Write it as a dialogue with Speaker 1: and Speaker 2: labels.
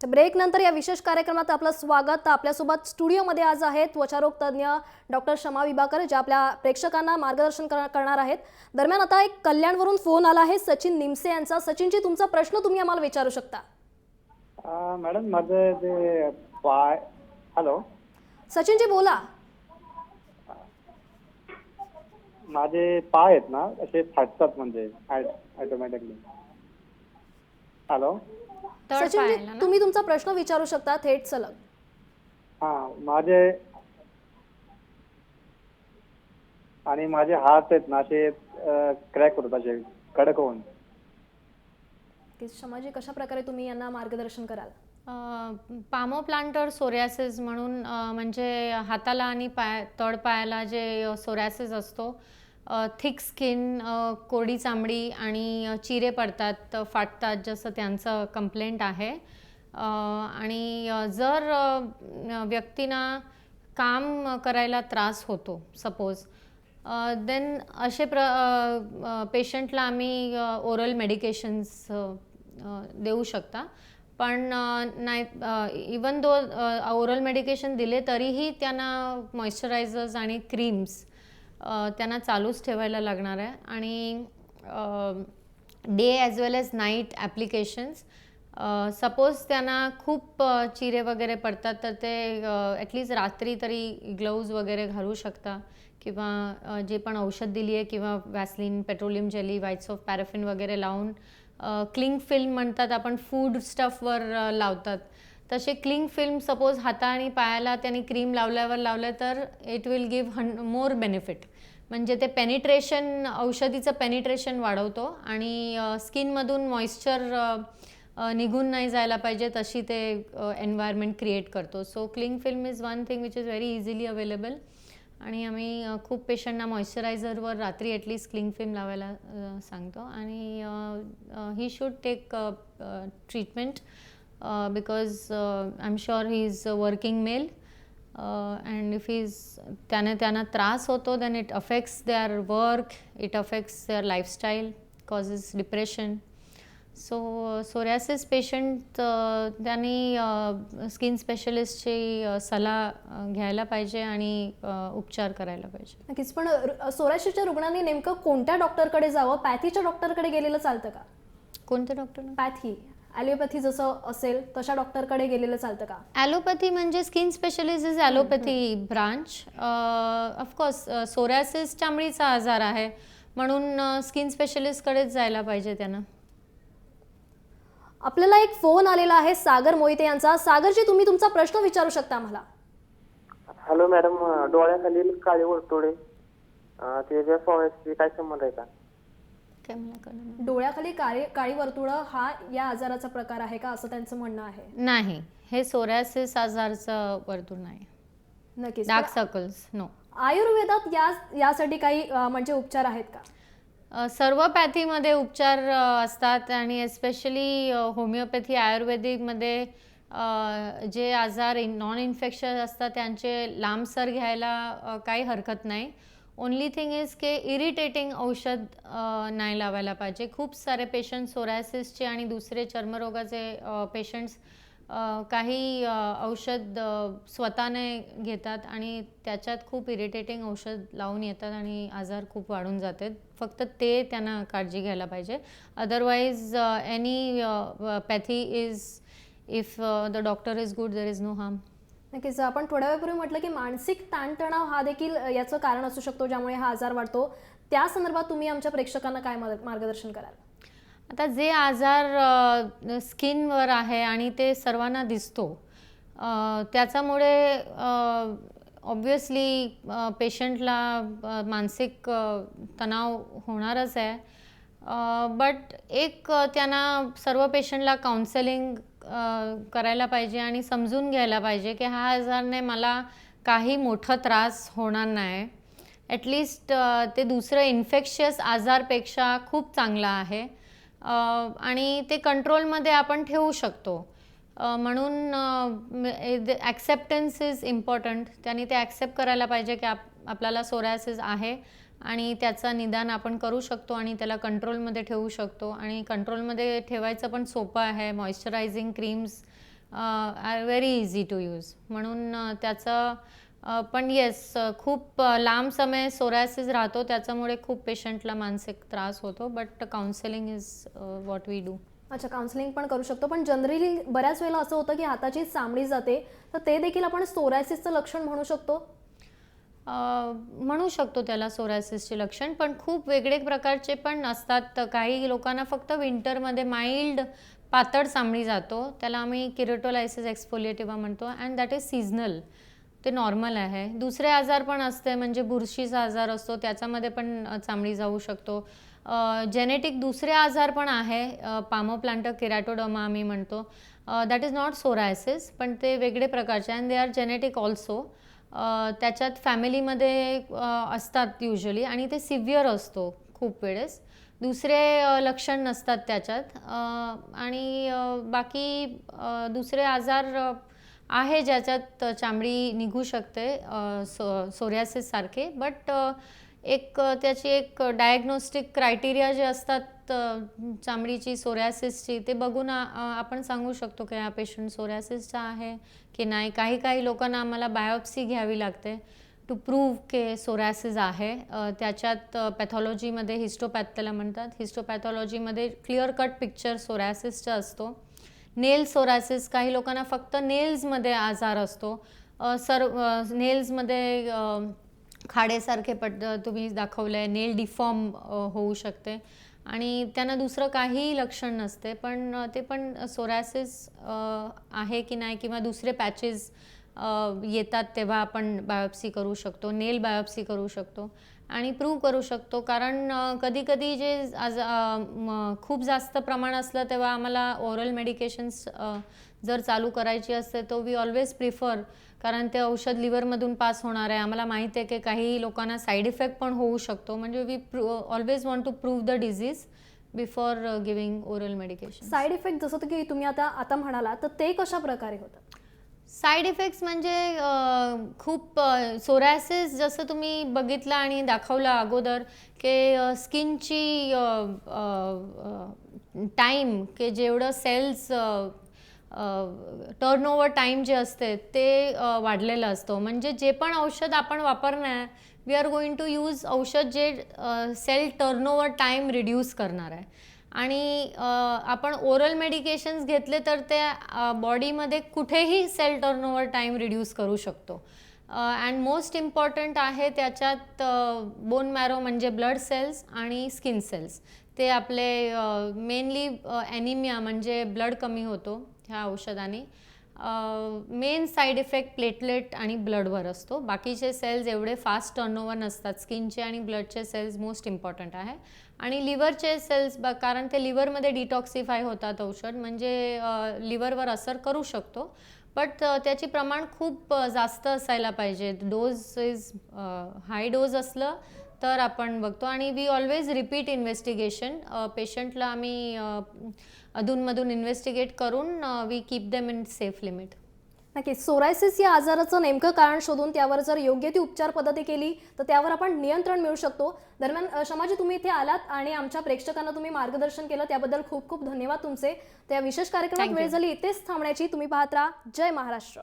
Speaker 1: Break नंतर या विशेष कार्यक्रमात आपलं स्वागत. आपल्यासोबत स्टुडिओमध्ये आज आहेत त्वचारोग तज्ञ डॉक्टर शमा विभाकर, जे आपल्या प्रेक्षकांना मार्गदर्शन करणार आहेत. दरम्यान आता एक कल्याणवरून फोन आला आहे सचिन निमसे यांचा. सचिनजी, तुमचा प्रश्न तुम्ही आम्हाला विचारू शकता.
Speaker 2: मॅडम, माझं जे पाय, हॅलो
Speaker 1: सचिनजी बोला.
Speaker 2: माझे पाय आहेत ना असे फाटतात, म्हणजे ऑटोमॅटिकली. हॅलो
Speaker 1: सचिनजी, तुम्ही तुमचा प्रश्न विचारू शकता थेट सलग.
Speaker 2: माझे आणि माझे हात आहेत ना असे क्रॅक होतात, असे कडक होऊन.
Speaker 1: शमाजी, कशा प्रकारे तुम्ही यांना मार्गदर्शन कराल?
Speaker 3: पामोप्लांटर सोरियासिस म्हणून, म्हणजे हाताला आणि तळ पायाला जे सोरियासिस असतो, थिक स्किन, कोरडी चामडी आणि चिरे पडतात, फाटतात, जसं त्यांचं कंप्लेंट आहे. आणि जर व्यक्तींना काम करायला त्रास होतो सपोज, देन असे पेशंटला आम्ही ओरल मेडिकेशन्स देऊ शकता. पण नाही, इवन दो ओरल मेडिकेशन दिले तरीही त्यांना मॉइश्चरायझर्स आणि क्रीम्स त्यांना चालूच ठेवायला लागणार आहे. आणि डे ॲज वेल एज नाईट ॲप्लिकेशन्स. सपोज त्यांना खूप चिरे वगैरे पडतात तर ते ॲटलिस्ट रात्री तरी ग्लोव्ज वगैरे घालू शकता, किंवा जे पण औषध दिली आहे किंवा Vaseline, petroleum jelly, whites of paraffin वगैरे लावून, क्लिंग फिल्म म्हणतात आपण, फूड स्टफवर लावतात, तसे क्लिंग फिल्म सपोज हाता आणि पायाला त्यांनी क्रीम लावलं तर it will give more benefit. म्हणजे ते पेनिट्रेशन, औषधीचं पेनिट्रेशन वाढवतो आणि स्किनमधून मॉइश्चर निघून नाही जायला पाहिजे तशी ते एन्व्हायरमेंट क्रिएट करतो. So cling film is one thing which is very easily available. आणि आम्ही खूप पेशंटना मॉइश्चरायझरवर रात्री ॲटलिस्ट क्लिंग फिल्म लावायला सांगतो. आणि he should take treatment because I am sure he is a working male, and if त्यांना त्रास होतो, then it affects their work, it affects their lifestyle, causes depression. So psoriasis patient त्यांनी skin स्पेशलिस्टची सल्ला घ्यायला पाहिजे आणि उपचार करायला पाहिजे.
Speaker 1: नक्कीच. पण सोरियासिसच्या रुग्णांनी नेमकं कोणत्या डॉक्टरकडे जावं? पॅथीच्या डॉक्टरकडे गेलेलं चालतं का?
Speaker 3: कोणत्या डॉक्टर?
Speaker 1: पॅथी, ॲलोपॅथी जसं असेल तशा डॉक्टरकडे गेलेलं चालतं का?
Speaker 3: ॲलोपॅथी म्हणजे skin specialist is allopathy branch. Of course psoriasis चामडीचा आजार आहे म्हणून स्किन स्पेशलिस्टकडेच जायला पाहिजे त्यांना.
Speaker 1: आपल्याला एक फोन आलेला आहे सागर मोहिते यांचा. सागरजी, तुम्ही तुमचा प्रश्न विचारू शकता आम्हाला.
Speaker 4: हॅलो मॅडम, डोळ्याखालील काळे वर्तुळे त्याच्या फॉरेस्टशी काय संबंध आहे का?
Speaker 3: काय मला कळलं?
Speaker 1: डोळ्याखाली काळी वर्तुळं हा या आजाराचा प्रकार आहे का, असं त्यांचं म्हणणं आहे?
Speaker 3: नाही, हे सोरियासिस आजारचं वर्तुळ नाही.
Speaker 1: नक्कीच.
Speaker 3: Dark circles no.
Speaker 1: आयुर्वेदात यासाठी काही म्हणजे उपचार आहेत का?
Speaker 3: सर्व पॅथीमध्ये उपचार असतात आणि एस्पेशली होमिओपॅथी, आयुर्वेदिकमध्ये जे आजार नॉन इन्फेक्शन असतात त्यांचे लांबसर घ्यायला काही हरकत नाही. Only thing is K irritating औषध नाही लावायला पाहिजे. खूप सारे पेशंट सोरायसिसचे आणि दुसरे चर्मरोगाचे पेशंट्स काही औषध स्वतःने घेतात आणि त्याच्यात खूप इरिटेटिंग औषध लावून येतात आणि आजार खूप वाढून जातात. फक्त ते त्यांना काळजी घ्यायला पाहिजे. Otherwise any pathy is, if the doctor is good, there is no harm.
Speaker 1: नक्कीच. आपण थोड्या वेळापूर्वी म्हटलं की मानसिक ताणतणाव हा देखील याचं कारण असू शकतो ज्यामुळे हा आजार वाढतो. त्या संदर्भात तुम्ही आमच्या प्रेक्षकांना काय मार्गदर्शन कराल?
Speaker 3: आता जे आजार स्किनवर आहे आणि ते सर्वांना दिसतो, त्याच्यामुळे ऑब्वियसली पेशंटला मानसिक तणाव होणारच आहे. बट एक त्यांना सर्व पेशंटला काउन्सेलिंग करायला पाहिजे आणि समजून घ्यायला पाहिजे की हा आजारने मला काही मोठा त्रास होणार नाही. ॲटलिस्ट ते दुसरं इन्फेक्शियस आजारपेक्षा खूप चांगला आहे आणि ते कंट्रोलमध्ये आपण ठेवू शकतो. म्हणून ॲक्सेप्टन्स इज इम्पॉर्टंट. त्यांनी ते ॲक्सेप्ट करायला पाहिजे की आपल्याला सोरायसिस आहे आणि त्याचं निदान आपण करू शकतो आणि त्याला कंट्रोलमध्ये ठेवू शकतो. आणि कंट्रोलमध्ये ठेवायचं पण सोपं आहे. Moisturising creams are very easy to use. म्हणून त्याचं पण येस खूप लांब समय सोरायसिस राहतो, त्याच्यामुळे खूप पेशंटला मानसिक त्रास होतो. But counselling is what we do.
Speaker 1: अच्छा, काउन्सिलिंग पण करू शकतो, पण जनरली बऱ्याच वेळेला असं होतं की हाताची चामडी जाते, तर ते देखील आपण सोरायसिसचं लक्षण म्हणू शकतो.
Speaker 3: म्हणू शकतो त्याला सोरायसिसचे लक्षण, पण खूप वेगळे प्रकारचे पण असतात. काही लोकांना फक्त विंटरमध्ये माइल्ड पातळ चामडी जातो, त्याला आम्ही किरेटोलायसिस एक्सफोलिएटिव्हा म्हणतो, अँड दॅट इज सीझनल, ते नॉर्मल आहे. दुसरे आजार पण असते, म्हणजे बुरशीचा आजार असतो, त्याच्यामध्ये पण चामडी जाऊ शकतो. जेनेटिक दुसरे आजार पण आहे, पामोप्लांटर केराटोडर्मा आम्ही म्हणतो, दॅट इज नॉट सोरायसिस, पण ते वेगळे प्रकारचे and they are genetic also. त्याच्यात फॅमिलीमध्ये असतात युजली, आणि ते सिव्हिअर असतो खूप वेळेस. दुसरे लक्षण नसतात त्याच्यात. आणि बाकी दुसरे आजार आहे ज्याच्यात चामडी निघू शकते, सोरियासिस सारखे. बट त्याची एक डायग्नोस्टिक क्रायटेरिया जे असतात चामडीची सोरियासिसची, ते बघून आपण सांगू शकतो की हा पेशंट सोरियासिसचा आहे की नाही. काही लोकांना आम्हाला बायोप्सी घ्यावी लागते टू प्रूव्ह के सोरायसिस आहे. त्याच्यात पॅथॉलॉजीमध्ये हिस्टोपॅथ त्याला म्हणतात, हिस्टोपॅथॉलॉजीमध्ये क्लिअर कट पिक्चर सोरायसिसचा असतो. नेल सोरायसिस, काही लोकांना फक्त नेल्समध्ये आजार असतो, नेल्समध्ये खाडेसारखे तुम्ही दाखवलं आहे, नेल डिफॉर्म होऊ शकते, आणि त्यांना दुसरं काही लक्षण नसते, पण ते पण सोरायसिस आहे की नाही, किंवा दुसरे पॅचेस येतात तेव्हा आपण बायोप्सी करू शकतो, नेल बायोप्सी करू शकतो आणि प्रूव्ह करू शकतो. कारण कधी कधी जे खूप जास्त प्रमाण असलं तेव्हा आम्हाला ओरल मेडिकेशन्स जर चालू करायची असते, तो वी ऑलवेज प्रिफर, कारण ते औषध लिव्हरमधून पास होणार आहे. आम्हाला माहिती आहे की काही लोकांना साईड इफेक्ट पण होऊ शकतो, म्हणजे we always want to prove the disease before giving oral medication.
Speaker 1: Side effect जसं की तुम्ही आता म्हणाला, तर ते कशा प्रकारे होतात?
Speaker 3: साईड इफेक्ट्स म्हणजे खूप सोरायसिस जसं तुम्ही बघितलं आणि दाखवलं अगोदर, की स्किनची टाईम, की जेवढं सेल्स टर्नओव्हर टाईम जे असते ते वाढलेलं असतं. म्हणजे जे पण औषध आपण वापरणार, we are going to use औषध जे सेल टर्नओव्हर टाईम रिड्यूस करणार आहे. आणि आपण ओरल मेडिकेशन्स घेतले तर ते बॉडीमध्ये कुठेही सेल टर्नओव्हर टाईम रिड्यूस करू शकतो. अँड मोस्ट इम्पॉर्टंट आहे त्याच्यात बोन मॅरो, म्हणजे ब्लड सेल्स आणि स्किन सेल्स. ते आपले मेनली ॲनिमिया, म्हणजे ब्लड कमी होतो ह्या औषधाने. मेन साईड इफेक्ट प्लेटलेट आणि ब्लडवर असतो. बाकीचे सेल्स एवढे फास्ट टर्नओव्हर नसतात. स्किनचे आणि ब्लडचे सेल्स मोस्ट इम्पॉर्टंट आहे. आणि लिव्हरचे सेल्स, कारण ते लिव्हरमध्ये डिटॉक्सिफाय होतात औषध, म्हणजे लिव्हरवर असर करू शकतो. बट त्याची प्रमाण खूप जास्त असायला पाहिजे. डोज इज हाय डोज असलं तर आपण बघतो. आणि वी ऑलवेज रिपीट इन्व्हेस्टिगेशन. पेशंटला आम्ही अधूनमधून इन्व्हेस्टिगेट करून we keep them in safe limit.
Speaker 1: नक्कीच. सोरायसिस या आजाराचं नेमकं कारण शोधून त्यावर जर योग्य ती उपचार पद्धती केली तर त्यावर आपण नियंत्रण मिळू शकतो. दरम्यान शमाजी, तुम्ही इथे आलात आणि आमच्या प्रेक्षकांना तुम्ही मार्गदर्शन केलं, त्याबद्दल खूप खूप धन्यवाद तुमचे. त्या विशेष कार्यक्रमात वेळ झाली इथेच थांबण्याची. तुम्ही पाहत राहा जय महाराष्ट्र.